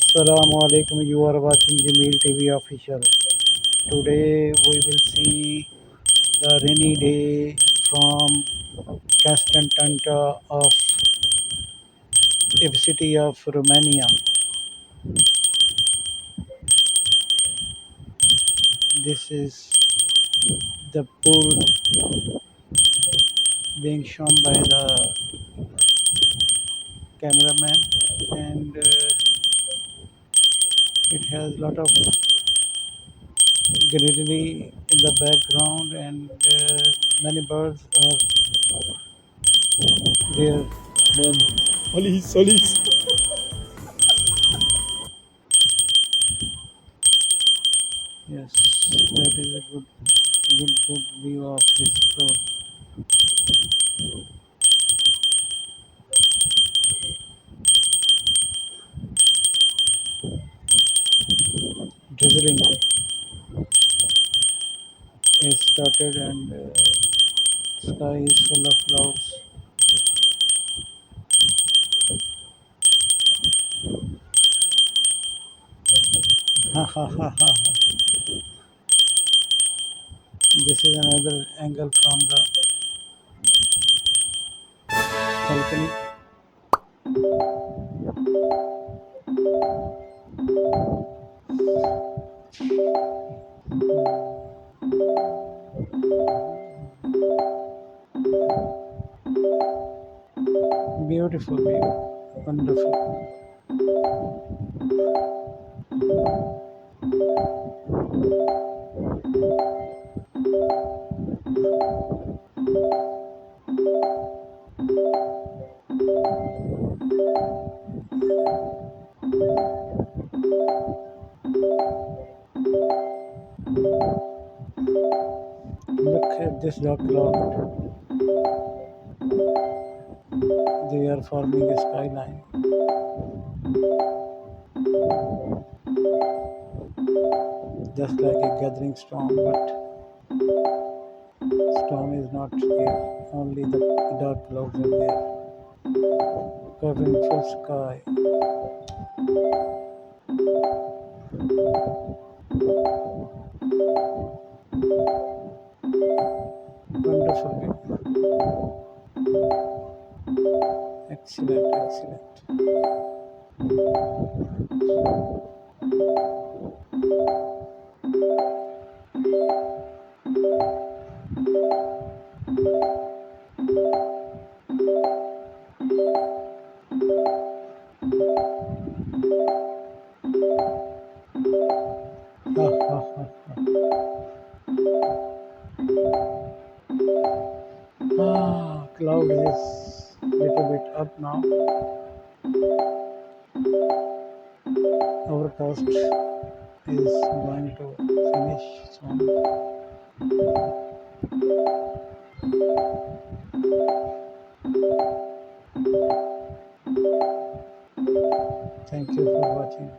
Assalamu alaikum. You are watching Jameel TV official. Today we will see the rainy day from Constantanta of a city of Romania. This is the pool being shown by the cameraman, and it has a lot of greenery in the background, and many birds are there. Man, Solis. Yes, that is a good view of this pool. Drizzling is started, and sky is full of clouds. Ha ha ha ha. This is another angle from the balcony. Beautiful view. Wonderful. Look at this dark cloud. They are forming a skyline. Just like a gathering storm, but storm is not there. Only the dark clouds are there, covering full sky. Wonderful view. Excellent, excellent. Ha ha ha ha. Cloud is little bit up now. Overcast is going to finish soon. Thank you for watching.